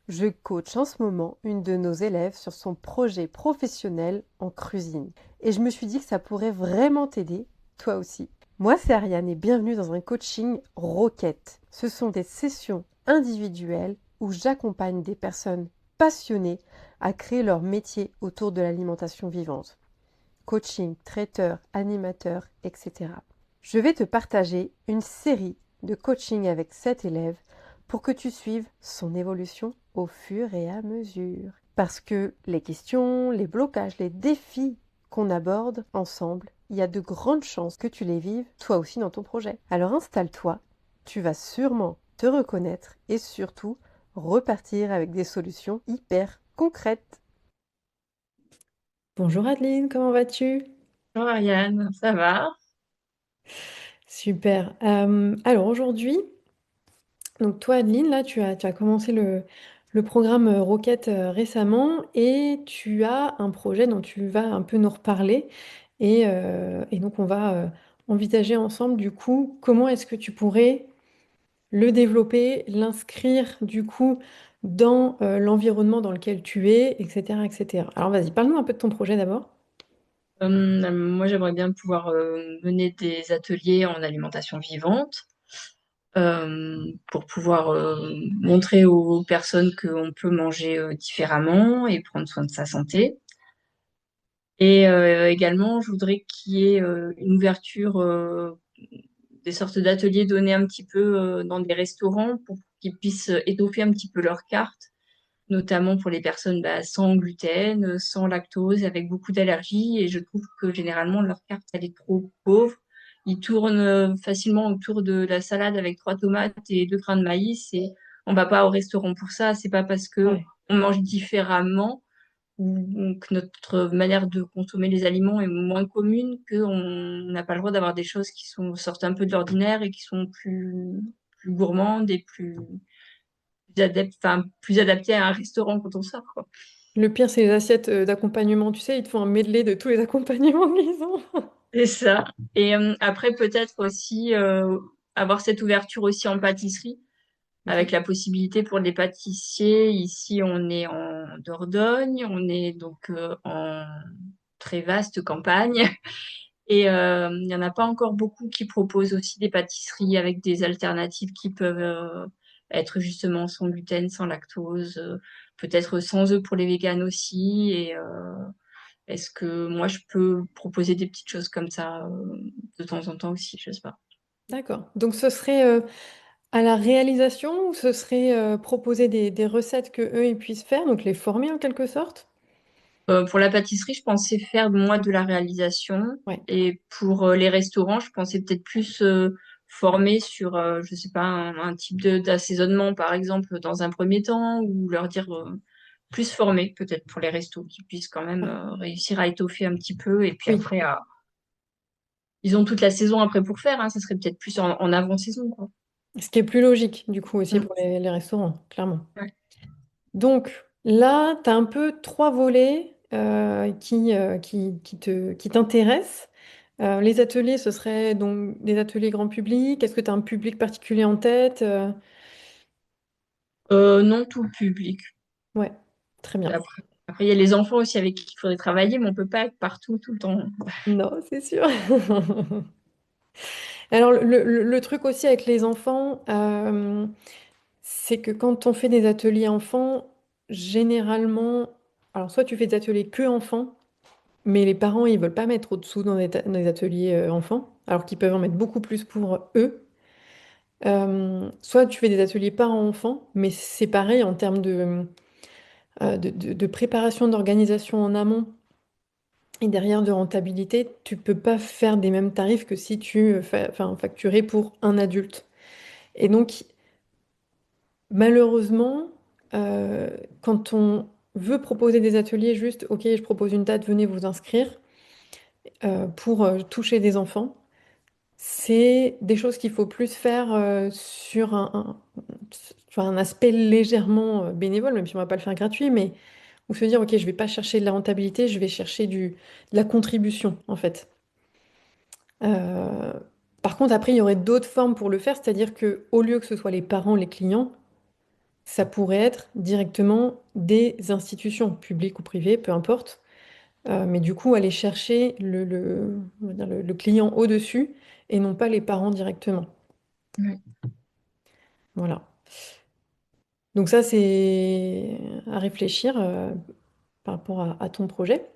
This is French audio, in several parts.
Je coach en ce moment une de nos élèves sur son projet professionnel en cuisine. Et je me suis dit que ça pourrait vraiment t'aider, toi aussi. Moi, c'est Ariane et bienvenue dans un coaching Roquette. Ce sont des sessions individuelles où j'accompagne des personnes passionnées à créer leur métier autour de l'alimentation vivante. Coaching, traiteur, animateur, etc. Je vais te partager une série de coaching avec cet élève pour que tu suives son évolution au fur et à mesure. Parce que les questions, les blocages, les défis qu'on aborde ensemble, il y a de grandes chances que tu les vives toi aussi dans ton projet. Alors installe-toi, tu vas sûrement te reconnaître et surtout repartir avec des solutions hyper concrètes. Bonjour Adeline, comment vas-tu? Bonjour Ariane, ça va? Super. Alors aujourd'hui, donc toi Adeline, là tu as commencé le programme Rocket récemment et tu as un projet dont tu vas un peu nous reparler et donc on va envisager ensemble du coup comment est-ce que tu pourrais le développer, l'inscrire du coup dans l'environnement dans lequel tu es, etc., etc. Alors vas-y, parle-nous un peu de ton projet d'abord. Moi, j'aimerais bien pouvoir mener des ateliers en alimentation vivante pour pouvoir montrer aux personnes qu'on peut manger différemment et prendre soin de sa santé. Et également, je voudrais qu'il y ait une ouverture, des sortes d'ateliers donnés un petit peu dans des restaurants pour qu'ils puissent étoffer un petit peu leur carte, notamment pour les personnes sans gluten, sans lactose, avec beaucoup d'allergies. Et je trouve que généralement, leur carte, elle est trop pauvre. Ils tournent facilement autour de la salade avec 3 tomates et 2 grains de maïs. Et on va pas au restaurant pour ça. C'est pas parce que Ouais. on mange différemment ou que notre manière de consommer les aliments est moins commune qu'on n'a pas le droit d'avoir des choses qui sortent un peu de l'ordinaire et qui sont plus gourmandes et plus adaptées à un restaurant quand on sort, quoi. Le pire, c'est les assiettes d'accompagnement. Tu sais, ils te font un medley de tous les accompagnements qu'ils ont. C'est ça. Et après, peut-être aussi avoir cette ouverture aussi en pâtisserie, avec Ok. la possibilité pour les pâtissiers. Ici, on est en Dordogne, on est donc en très vaste campagne. Et il n'y en a pas encore beaucoup qui proposent aussi des pâtisseries avec des alternatives qui peuvent être justement sans gluten, sans lactose, peut-être sans œufs pour les véganes aussi. Et est-ce que moi, je peux proposer des petites choses comme ça de temps en temps aussi, je sais pas. D'accord. Donc ce serait à la réalisation ou ce serait proposer des recettes que eux ils puissent faire, donc les former en quelque sorte? Pour la pâtisserie, je pensais faire moi de la réalisation. Ouais. Et pour les restaurants, je pensais peut-être plus former sur, je sais pas, un type d'assaisonnement, par exemple, dans un premier temps, ou leur dire plus former, peut-être pour les restos, qu'ils puissent quand même Ouais. réussir à étoffer un petit peu. Et puis Oui. après, ils ont toute la saison après pour faire, hein, ça serait peut-être plus en avant-saison, quoi. Ce qui est plus logique, du coup, aussi Mm. pour les restaurants, clairement. Ouais. Donc là, tu as un peu trois volets qui t'intéressent. Les ateliers, ce serait donc des ateliers grand public. Est-ce que tu as un public particulier en tête? Non, tout le public. Ouais, très bien. Après, il y a les enfants aussi avec qui il faudrait travailler, mais on peut pas être partout tout le temps. Non, c'est sûr. Alors, le truc aussi avec les enfants, c'est que quand on fait des ateliers enfants, généralement, alors soit tu fais des ateliers que enfants, mais les parents, ils veulent pas mettre au-dessous dans les ateliers enfants, alors qu'ils peuvent en mettre beaucoup plus pour eux. Soit tu fais des ateliers parents-enfants, mais c'est pareil en termes de préparation, d'organisation en amont et derrière de rentabilité, tu peux pas faire des mêmes tarifs que si enfin, facturais pour un adulte. Et donc, malheureusement, euh, quand on veut proposer des ateliers juste, ok, je propose une date, venez vous inscrire pour toucher des enfants, c'est des choses qu'il faut plus faire sur sur un aspect légèrement bénévole, même si on va pas le faire gratuit, mais ou se dire, ok, je vais pas chercher de la rentabilité, je vais chercher de la contribution, en fait. Euh, Par contre, après, il y aurait d'autres formes pour le faire, c'est-à-dire que au lieu que ce soit les parents, les clients, Ça pourrait être directement des institutions, publiques ou privées, peu importe. Mais du coup, aller chercher on va dire le client au-dessus et non pas les parents directement. Ouais. Voilà. Donc ça, c'est à réfléchir par rapport à ton projet.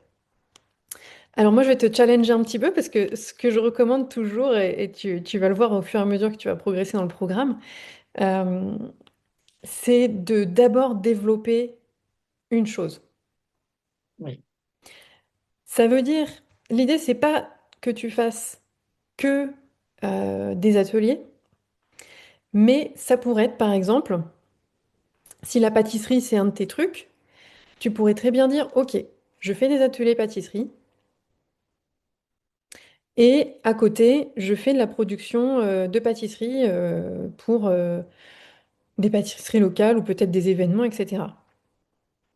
Alors moi, je vais te challenger un petit peu parce que ce que je recommande toujours, et tu vas le voir au fur et à mesure que tu vas progresser dans le programme, euh, c'est de d'abord développer une chose. Oui. Ça veut dire, l'idée, c'est pas que tu fasses que des ateliers, mais ça pourrait être, par exemple, si la pâtisserie, c'est un de tes trucs, tu pourrais très bien dire, OK, je fais des ateliers pâtisserie et à côté, je fais de la production de pâtisserie pour des pâtisseries locales ou peut-être des événements, etc.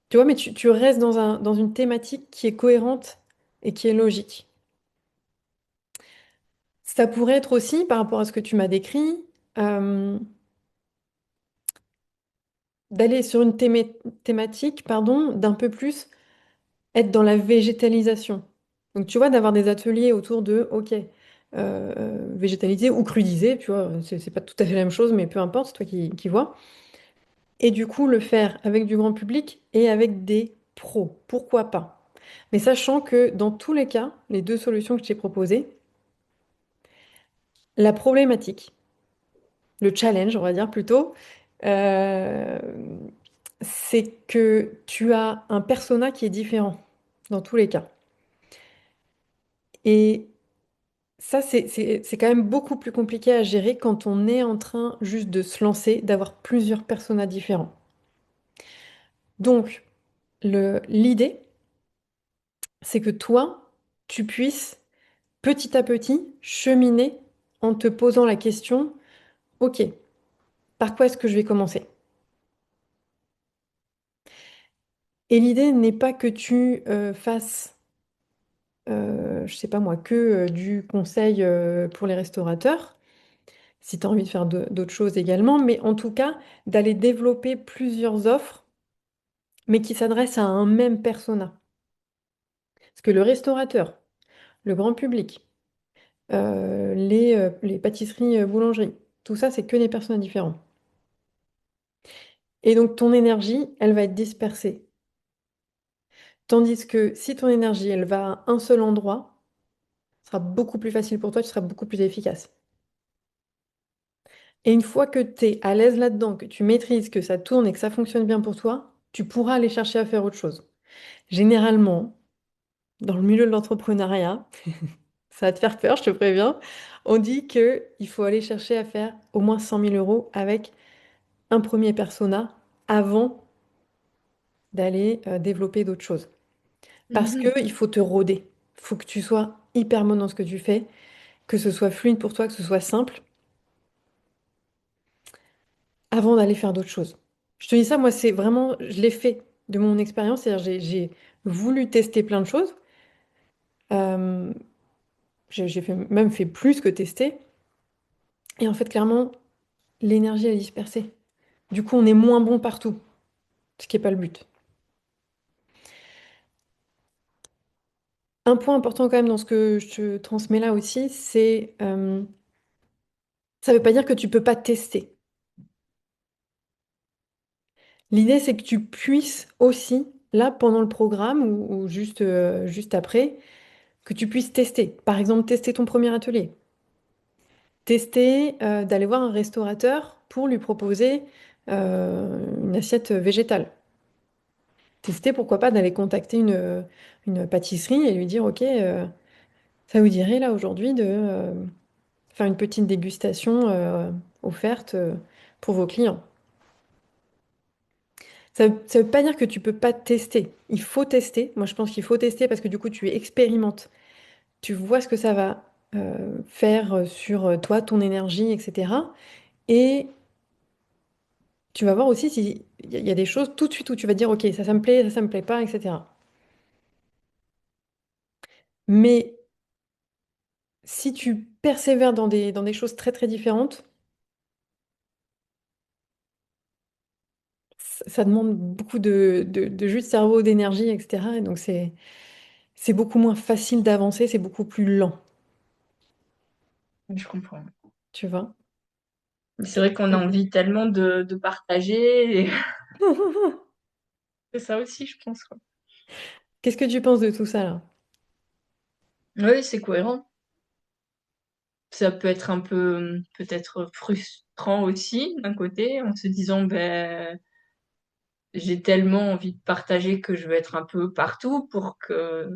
Tu vois, mais tu restes dans une thématique qui est cohérente et qui est logique. Ça pourrait être aussi, par rapport à ce que tu m'as décrit, euh, d'aller sur une thématique, pardon, d'un peu plus être dans la végétalisation. Donc, tu vois, d'avoir des ateliers autour de, OK, végétaliser ou crudiser, tu vois, c'est pas tout à fait la même chose, mais peu importe, c'est toi qui vois. Et du coup, le faire avec du grand public et avec des pros. Pourquoi pas? Mais sachant que dans tous les cas, les deux solutions que je t'ai proposées, la problématique, le challenge, on va dire plutôt, euh, c'est que tu as un persona qui est différent dans tous les cas. Et ça, c'est quand même beaucoup plus compliqué à gérer quand on est en train juste de se lancer, d'avoir plusieurs personas différents. Donc, l'idée, c'est que toi, tu puisses petit à petit cheminer en te posant la question, OK, par quoi est-ce que je vais commencer? Et l'idée n'est pas que tu fasses, je sais pas moi, que du conseil pour les restaurateurs, si tu as envie de faire d'autres choses également, mais en tout cas, d'aller développer plusieurs offres, mais qui s'adressent à un même persona. Parce que le restaurateur, le grand public, les pâtisseries, boulangeries, tout ça, c'est que des personas différents. Et donc, ton énergie, elle va être dispersée. Tandis que si ton énergie, elle va à un seul endroit, ce sera beaucoup plus facile pour toi, tu seras beaucoup plus efficace. Et une fois que tu es à l'aise là-dedans, que tu maîtrises, que ça tourne et que ça fonctionne bien pour toi, tu pourras aller chercher à faire autre chose. Généralement, dans le milieu de l'entrepreneuriat, ça va te faire peur, je te préviens, on dit qu'il faut aller chercher à faire au moins 100 000 euros avec un premier persona avant d'aller développer d'autres choses. Parce Mhm. qu'il faut te rôder. Il faut que tu sois hyper bon dans ce que tu fais, que ce soit fluide pour toi, que ce soit simple, avant d'aller faire d'autres choses. Je te dis ça, moi, c'est vraiment, je l'ai fait de mon expérience, c'est-à-dire j'ai voulu tester plein de choses. Euh, même fait plus que tester. Et en fait, clairement, l'énergie est dispersée. Du coup, on est moins bon partout, ce qui n'est pas le but. Un point important quand même dans ce que je te transmets là aussi, c'est ça ne veut pas dire que tu peux pas tester. L'idée, c'est que tu puisses aussi, là, pendant le programme ou juste après, que tu puisses tester. Par exemple, tester ton premier atelier. Tester d'aller voir un restaurateur pour lui proposer une assiette végétale. Tester, pourquoi pas, d'aller contacter une pâtisserie et lui dire, OK, ça vous dirait là aujourd'hui de faire une petite dégustation offerte pour vos clients. Ça ne veut pas dire que tu peux pas tester. Il faut tester. Moi, je pense qu'il faut tester parce que du coup, tu expérimentes. Tu vois ce que ça va faire sur toi, ton énergie, etc. Et tu vas voir aussi s'il y a des choses tout de suite où tu vas dire, OK, ça me plaît, ça me plaît pas, etc. Mais si tu persévères dans des choses très, très différentes, ça demande beaucoup de jus de cerveau, d'énergie, etc. Et donc c'est beaucoup moins facile d'avancer, c'est beaucoup plus lent, Je comprends. tu vois. C'est vrai qu'on a envie tellement de partager. C'est ça aussi, je pense, quoi. Qu'est-ce que tu penses de tout ça là? Oui, c'est cohérent. Ça peut être un peu peut-être frustrant aussi d'un côté, en se disant ben j'ai tellement envie de partager que je veux être un peu partout pour que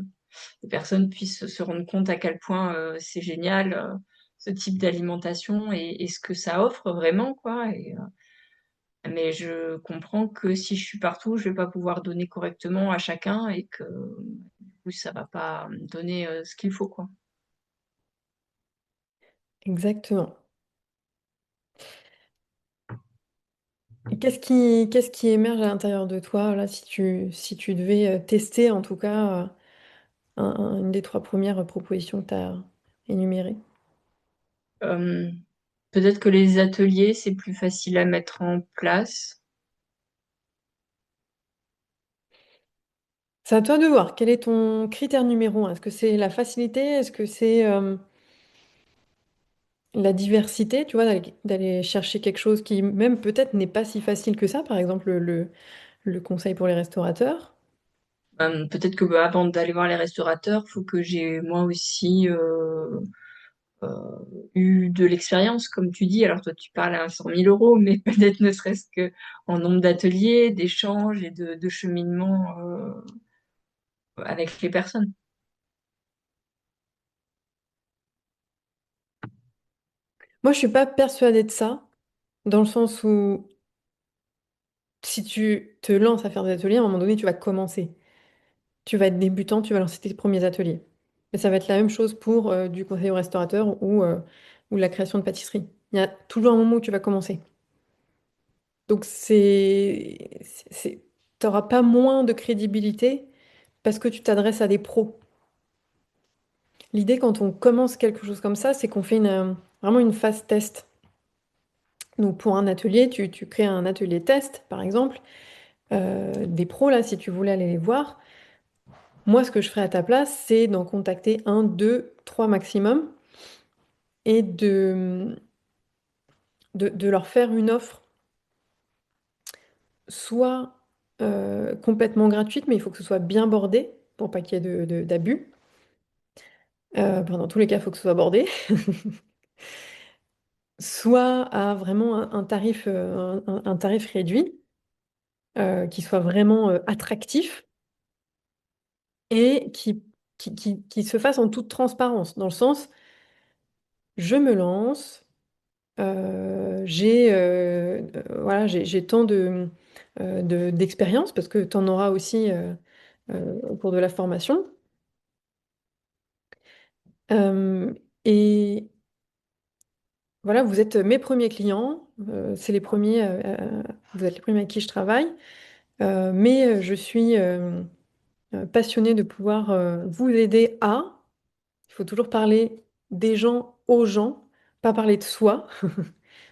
les personnes puissent se rendre compte à quel point c'est génial ce type d'alimentation et ce que ça offre vraiment quoi. Mais je comprends que si je suis partout, je vais pas pouvoir donner correctement à chacun et que du coup ça va pas me donner ce qu'il faut quoi. Exactement. Et qu'est-ce qui émerge à l'intérieur de toi là si tu devais tester en tout cas une des trois premières propositions que tu as énumérées? Euh, Peut-être que les ateliers c'est plus facile à mettre en place. C'est à toi de voir. Quel est ton critère numéro un? Est-ce que c'est la facilité? Est-ce que c'est la diversité? Tu vois, d'aller chercher quelque chose qui même peut-être n'est pas si facile que ça. Par exemple, le conseil pour les restaurateurs. Peut-être que bah, avant d'aller voir les restaurateurs, faut que j'ai moi aussi euh, eu de l'expérience, comme tu dis. Alors toi, tu parles à 100 000 euros, mais peut-être ne serait-ce que en nombre d'ateliers, d'échanges et de cheminement avec les personnes. Moi, je suis pas persuadée de ça, dans le sens où si tu te lances à faire des ateliers, à un moment donné, tu vas commencer. Tu vas être débutant, tu vas lancer tes premiers ateliers. Et ça va être la même chose pour du conseil au restaurateur ou la création de pâtisserie. Il y a toujours un moment où tu vas commencer. Donc t'auras pas moins de crédibilité parce que tu t'adresses à des pros. L'idée quand on commence quelque chose comme ça, c'est qu'on fait vraiment une phase test. Donc pour un atelier, tu crées un atelier test, par exemple. Des pros, là, si tu voulais aller les voir, moi, ce que je ferais à ta place, c'est d'en contacter un, deux, trois maximum et de leur faire une offre, soit complètement gratuite, mais il faut que ce soit bien bordé pour pas qu'il y ait d'abus. Dans tous les cas, il faut que ce soit bordé. Soit à vraiment un tarif, un tarif réduit, qui soit vraiment attractif et qui se fasse en toute transparence, dans le sens, je me lance, voilà, j'ai tant d'expérience, parce que tu en auras aussi au cours de la formation. Euh, et voilà, vous êtes mes premiers clients, vous êtes les premiers avec qui je travaille, mais je suis passionnée de pouvoir vous aider à. Il faut toujours parler des gens aux gens, pas parler de soi.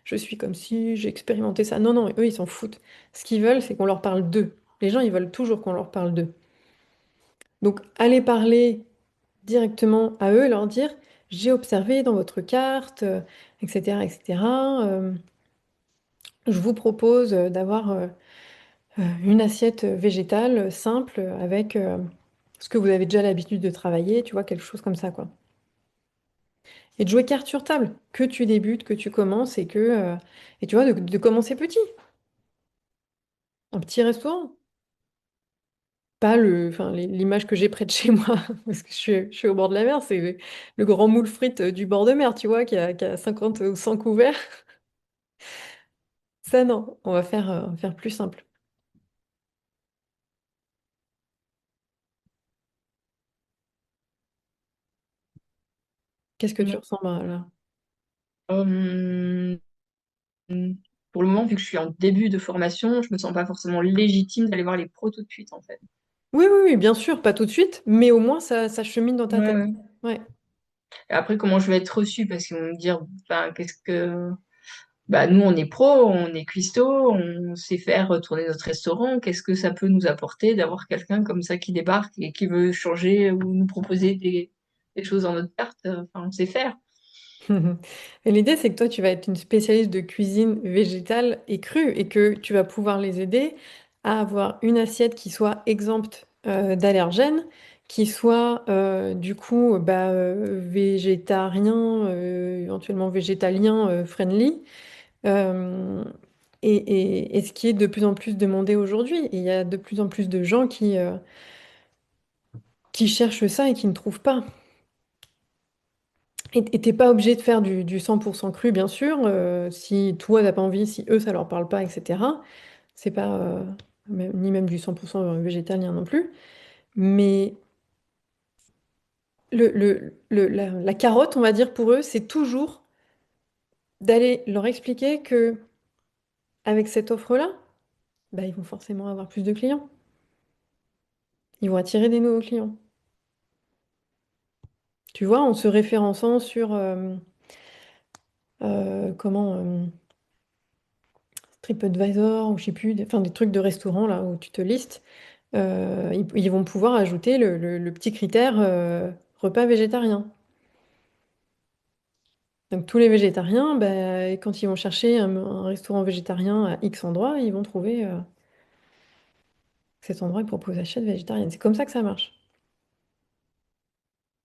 Je suis comme si j'ai expérimenté ça. Non, non, eux, ils s'en foutent. Ce qu'ils veulent, c'est qu'on leur parle d'eux. Les gens, ils veulent toujours qu'on leur parle d'eux. Donc, allez parler directement à eux et leur dire, j'ai observé dans votre carte, etc., etc. Je vous propose d'avoir une assiette végétale simple avec ce que vous avez déjà l'habitude de travailler, tu vois, quelque chose comme ça, quoi. Et de jouer carte sur table, que tu débutes, que tu commences et tu vois, de commencer petit. Un petit restaurant. Pas enfin, l'image que j'ai près de chez moi, parce que je suis au bord de la mer, c'est le grand moule frite du bord de mer, tu vois, qui a 50 ou 100 couverts. Ça, non, on va faire plus simple. Qu'est-ce que tu Ouais. ressens là? Euh, pour le moment, vu que je suis en début de formation, je me sens pas forcément légitime d'aller voir les pros tout de suite en fait. Oui, oui, oui, bien sûr, pas tout de suite, mais au moins ça chemine dans ta Ouais, tête. ouais. Ouais. Et après, comment je vais être reçue? Parce qu'ils vont me dire, ben, qu'est-ce que bah, nous, on est pro, on est cuistot, on sait faire tourner notre restaurant. Qu'est-ce que ça peut nous apporter d'avoir quelqu'un comme ça qui débarque et qui veut changer ou nous proposer des choses dans notre carte? Enfin, on sait faire. Et l'idée, c'est que toi, tu vas être une spécialiste de cuisine végétale et crue et que tu vas pouvoir les aider à avoir une assiette qui soit exempte d'allergènes, qui soit du coup végétarien, éventuellement végétalien friendly, euh, et ce qui est de plus en plus demandé aujourd'hui. Et il y a de plus en plus de gens qui cherchent ça et qui ne trouvent pas. Et t'es pas obligé de faire du 100% cru, bien sûr, si toi t'as pas envie, si eux ça leur parle pas, etc. C'est pas ni même du 100% végétalien non plus. Mais la carotte, on va dire pour eux, c'est toujours d'aller leur expliquer que avec cette offre-là, bah, ils vont forcément avoir plus de clients. Ils vont attirer des nouveaux clients. Tu vois, en se référençant sur comment TripAdvisor ou je sais plus, enfin des trucs de restaurant là où tu te listes. Ils vont pouvoir ajouter le petit critère repas végétarien. Donc tous les végétariens, ben, quand ils vont chercher un restaurant végétarien à X endroit, ils vont trouver que cet endroit il propose assiette végétarienne. C'est comme ça que ça marche.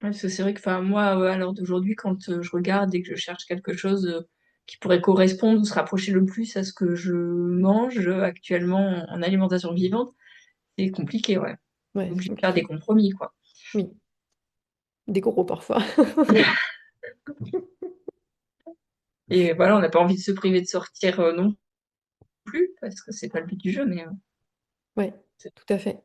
Ouais, parce que c'est vrai que enfin, moi, à l'heure d'aujourd'hui, quand je regarde et que je cherche quelque chose qui pourrait correspondre ou se rapprocher le plus à ce que je mange actuellement en alimentation vivante, c'est compliqué, ouais. Ouais, c'est Obligé de faire des compliqué. compromis, quoi. Oui, des gros parfois. Et voilà, on n'a pas envie de se priver de sortir non plus, parce que c'est pas le but du jeu, mais Ouais, c'est- tout à fait.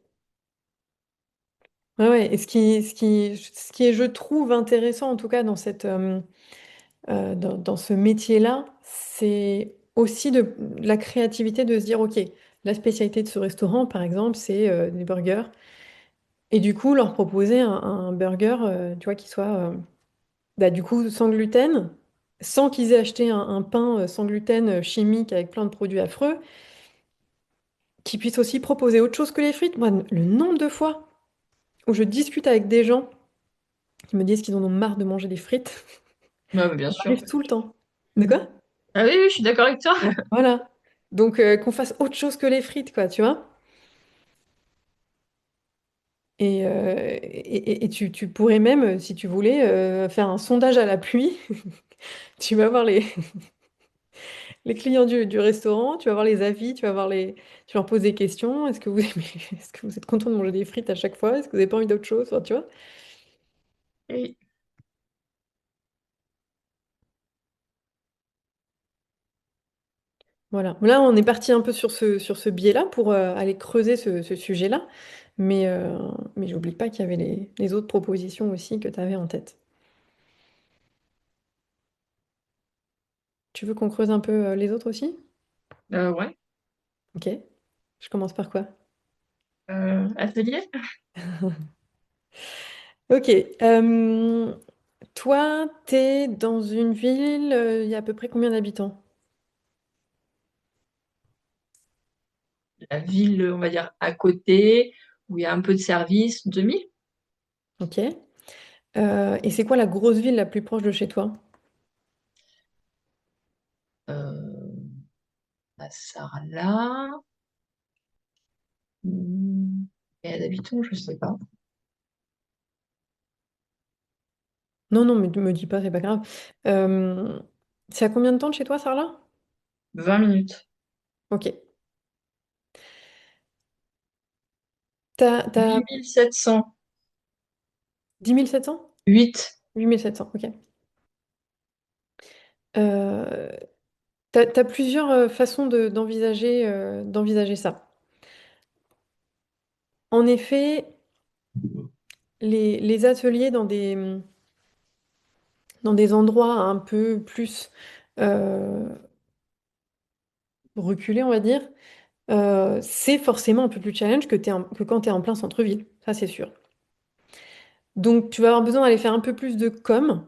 Ouais, ouais. Et ce qui est, je trouve, intéressant, en tout cas, dans ce métier-là, c'est aussi de la créativité de se dire, OK, la spécialité de ce restaurant, par exemple, c'est des burgers. Et du coup, leur proposer un burger, tu vois, qui soit bah, du coup sans gluten, sans qu'ils aient acheté un pain sans gluten chimique avec plein de produits affreux, qui puisse aussi proposer autre chose que les frites. Moi, le nombre de fois où je discute avec des gens qui me disent qu'ils en ont marre de manger des frites, Ouais, mais bien ça sûr. arrive tout le temps. De quoi? Ah oui, oui, je suis d'accord avec toi. Voilà. Donc, qu'on fasse autre chose que les frites, quoi, tu vois? Et tu pourrais même, si tu voulais, faire un sondage à la pluie. Tu vas voir les clients du restaurant, tu vas voir les avis, tu leur poses des questions. Est-ce que vous aimez, est-ce que vous êtes content de manger des frites à chaque fois? Est-ce que vous n'avez pas envie d'autre chose? Enfin, tu vois? Oui. Voilà. Là, on est parti un peu sur ce biais-là pour aller creuser ce sujet-là. Mais j'oublie pas qu'il y avait les autres propositions aussi que tu avais en tête. Tu veux qu'on creuse un peu les autres aussi? Ouais. Ok. Je commence par quoi? Atelier? Ok. Toi, t'es dans une ville, il y a à peu près combien d'habitants? La ville, on va dire, à côté, où il y a un peu de service, 2000. Ok. Et c'est quoi la grosse ville la plus proche de chez toi? Euh, à Sarlat. Et d'habitants, je sais pas. Non, non, mais me dis pas, c'est pas grave. Euh, c'est à combien de temps de chez toi, Sarlat? 20 minutes. Ok. T'as 8708. 10 700? 8 700, ok. Euh, t'as plusieurs façons d'envisager ça. En effet, les ateliers dans des endroits un peu plus euh, reculés, on va dire, c'est forcément un peu plus challenge que quand tu es en plein centre-ville. Ça, c'est sûr. Donc, tu vas avoir besoin d'aller faire un peu plus de com.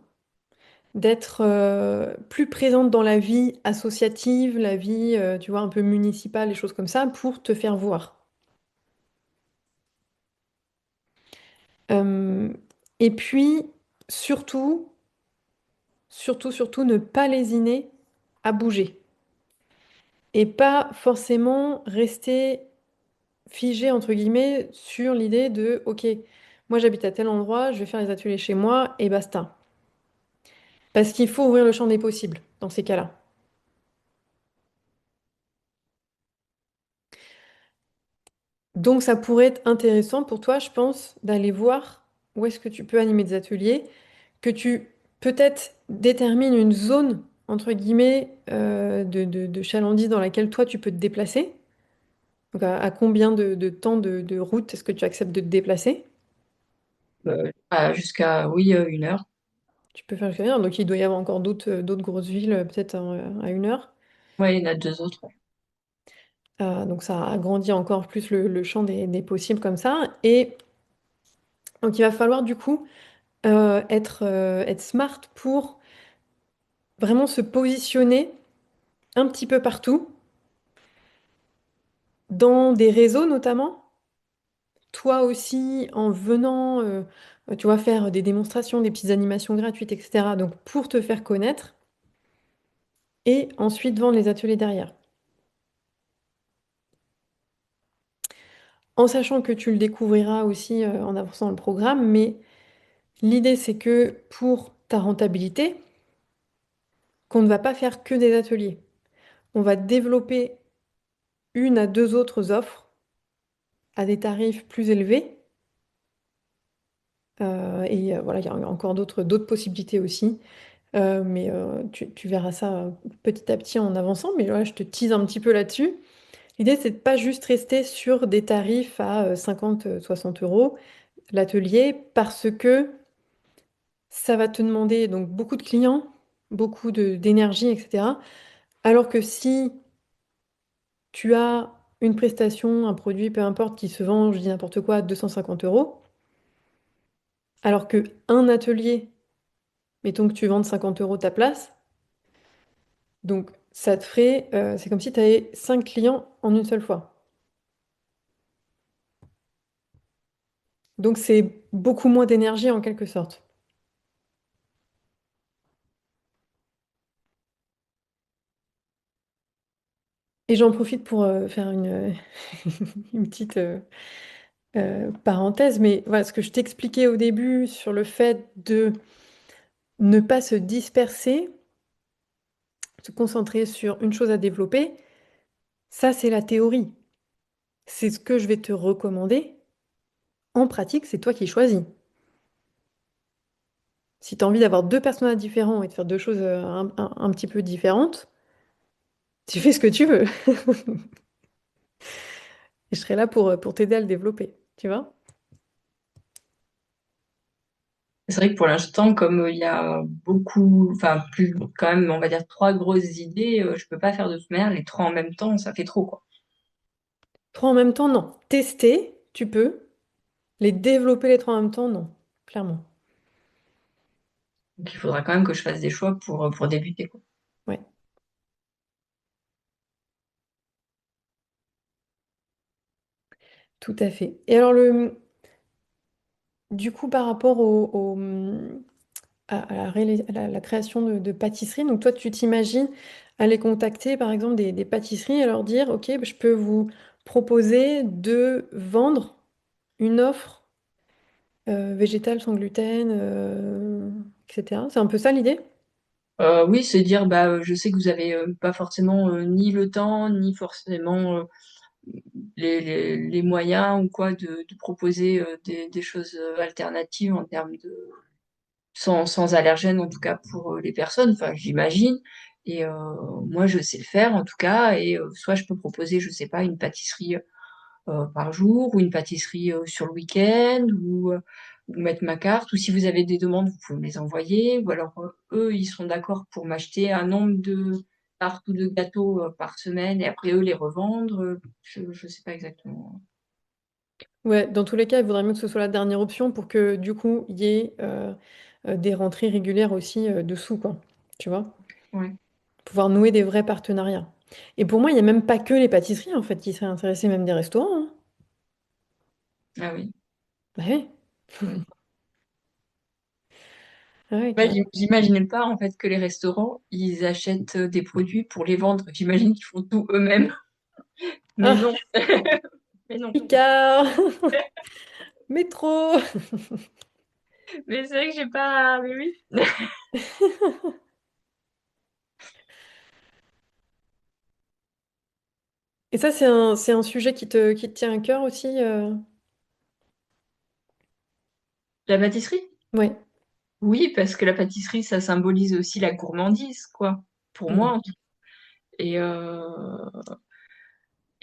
d'être plus présente dans la vie associative, la vie, tu vois, un peu municipale, les choses comme ça, pour te faire voir. Euh, et puis, surtout, surtout, ne pas lésiner à bouger. Et pas forcément rester figé, entre guillemets, sur l'idée de, OK, moi j'habite à tel endroit, je vais faire les ateliers chez moi et basta. Parce qu'il faut ouvrir le champ des possibles dans ces cas-là. Donc ça pourrait être intéressant pour toi, je pense, d'aller voir où est-ce que tu peux animer des ateliers, que tu peut-être détermines une zone, entre guillemets, de chalandise dans laquelle toi tu peux te déplacer. Donc à combien de temps de route est-ce que tu acceptes de te déplacer? Jusqu'à, oui, 1 heure. Tu peux faire jusqu'à 1 heure. Donc il doit y avoir encore d'autres grosses villes, peut-être à 1 heure. Ouais, il y en a 2 autres. Ouais. Donc ça agrandit encore plus le champ des possibles comme ça. Et donc il va falloir du coup être smart pour vraiment se positionner un petit peu partout, dans des réseaux notamment. Toi aussi, en venant, tu vas faire des démonstrations, des petites animations gratuites, etc. Donc pour te faire connaître et ensuite vendre les ateliers derrière. En sachant que tu le découvriras aussi en avançant le programme, mais l'idée c'est que pour ta rentabilité, qu'on ne va pas faire que des ateliers. On va développer une à deux autres offres à des tarifs plus élevés. Voilà, il y a encore d'autres possibilités aussi. Mais tu verras ça petit à petit en avançant. Mais voilà, je te tease un petit peu là-dessus. L'idée, c'est de pas juste rester sur des tarifs à 50, 60 euros l'atelier parce que ça va te demander donc beaucoup de clients, beaucoup d'énergie, etc. Alors que si tu as une prestation, un produit, peu importe, qui se vend, je dis n'importe quoi, à 250 euros, alors que un atelier, mettons que tu vendes 50 euros ta place, donc ça te ferait, c'est comme si tu avais 5 clients en une seule fois. Donc c'est beaucoup moins d'énergie en quelque sorte. Et j'en profite pour faire une petite parenthèse, mais voilà, ce que je t'expliquais au début sur le fait de ne pas se disperser, se concentrer sur une chose à développer, ça c'est la théorie. C'est ce que je vais te recommander. En pratique, c'est toi qui choisis. Si tu as envie d'avoir deux personnages différents et de faire deux choses un petit peu différentes, tu fais ce que tu veux. Et je serai là pour t'aider à le développer, tu vois? C'est vrai que pour l'instant, comme il y a beaucoup, enfin, plus, quand même, on va dire 3 grosses idées, je peux pas faire de toute manière les 3 en même temps, ça fait trop, quoi. Trois en même temps, non. Tester, tu peux. Les développer les trois en même temps, non. Clairement. Donc il faudra quand même que je fasse des choix pour débuter, quoi. Ouais, tout à fait. Et alors, du coup, par rapport à la création de pâtisseries, donc toi, tu t'imagines aller contacter, par exemple, des pâtisseries et leur dire, OK, je peux vous proposer de vendre une offre végétale sans gluten, etc. C'est un peu ça l'idée? Oui, c'est dire, bah, je sais que vous avez pas forcément ni le temps, ni forcément les moyens ou quoi de proposer des choses alternatives en termes de sans allergènes, en tout cas pour les personnes, enfin j'imagine. Et moi je sais le faire en tout cas, et soit je peux proposer, je sais pas, une pâtisserie par jour, ou une pâtisserie sur le week-end, ou mettre ma carte, ou si vous avez des demandes, vous pouvez me les envoyer, ou alors eux, ils sont d'accord pour m'acheter un nombre de tartes ou de gâteaux par semaine, et après eux les revendre. Je sais pas exactement. Ouais, dans tous les cas, il vaudrait mieux que ce soit la dernière option pour que du coup, il y ait des rentrées régulières aussi dessous, quoi. Tu vois? Ouais. Pouvoir nouer des vrais partenariats. Et pour moi, il n'y a même pas que les pâtisseries en fait qui seraient intéressées, même des restaurants, hein. Ah oui. Bah oui. Ouais. Ah ouais, Bah, carrément. j'imaginais pas en fait que les restaurants, ils achètent des produits pour les vendre. J'imagine qu'ils font tout eux-mêmes. Mais Ah, non. Mais non. Picard! Métro! Mais c'est vrai que j'ai pas. Mais oui. Et ça, c'est un sujet qui te tient à cœur aussi? La pâtisserie? Ouais. Oui, parce que la pâtisserie, ça symbolise aussi la gourmandise, quoi. Pour moi, Mm. en tout cas. Et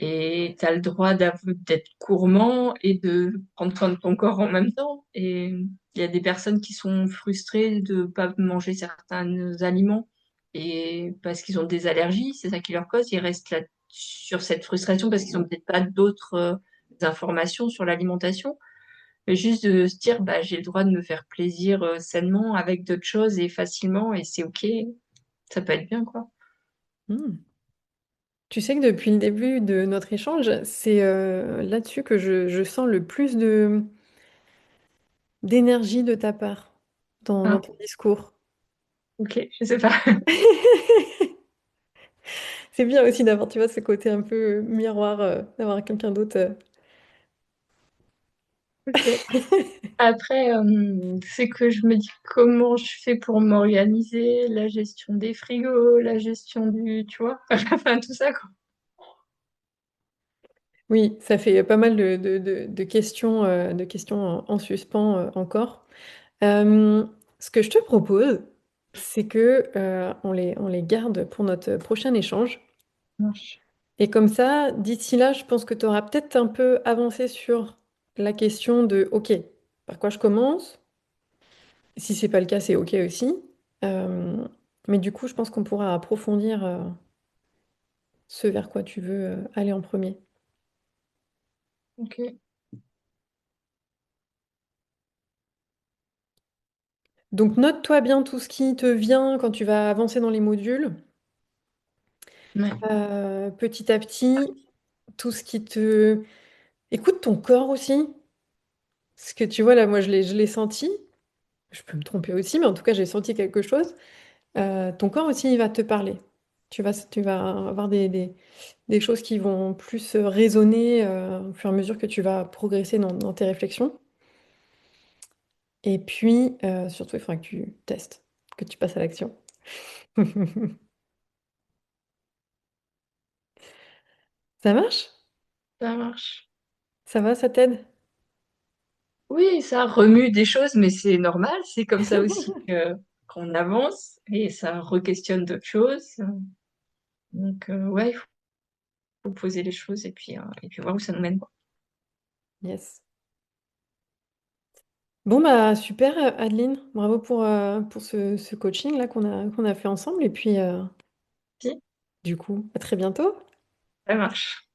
et t'as le droit d'être gourmand et de prendre soin de ton corps en même temps. Et il y a des personnes qui sont frustrées de pas manger certains aliments et parce qu'ils ont des allergies, c'est ça qui leur cause. Ils restent là sur cette frustration parce qu'ils ont peut-être pas d'autres informations sur l'alimentation. Mais juste de se dire, bah, j'ai le droit de me faire plaisir sainement avec d'autres choses et facilement et c'est ok. Ça peut être bien, quoi. Mm. Tu sais que depuis le début de notre échange, c'est là-dessus que je sens le plus d'énergie de ta part dans Ah, ton discours. ok, je sais pas. C'est bien aussi d'avoir, tu vois, ce côté un peu miroir, d'avoir quelqu'un d'autre. Ok. Après, c'est que je me dis comment je fais pour m'organiser, la gestion des frigos, la gestion du, tu vois, enfin tout ça, quoi. Oui, ça fait pas mal de questions en suspens encore. Euh, Ce que je te propose, c'est que on les garde pour notre prochain échange. Marche. Et comme ça, d'ici là, je pense que tu auras peut-être un peu avancé sur la question de, OK, par quoi je commence? Si c'est pas le cas, c'est OK aussi. Euh, mais du coup, je pense qu'on pourra approfondir ce vers quoi tu veux aller en premier. Ok. Donc note-toi bien tout ce qui te vient quand tu vas avancer dans les modules. Ouais. Petit à petit, tout ce qui te... Écoute ton corps aussi. Parce que tu vois, là, moi, je l'ai senti. Je peux me tromper aussi, mais en tout cas, j'ai senti quelque chose. Ton corps aussi, il va te parler. Tu vas avoir des choses qui vont plus résonner au fur et à mesure que tu vas progresser dans tes réflexions. Et puis, surtout, il faudra que tu testes, que tu passes à l'action. Ça marche? Ça marche. Ça va, ça t'aide? Oui, ça remue des choses, mais c'est normal, c'est comme ça aussi que qu'on avance et ça re-questionne d'autres choses. Donc, ouais, il faut poser les choses et puis voir où ça nous mène, quoi. Yes. Bon, bah super, Adeline. Bravo pour ce coaching là qu'on a fait ensemble. Et puis, Si, du coup, à très bientôt. ça marche.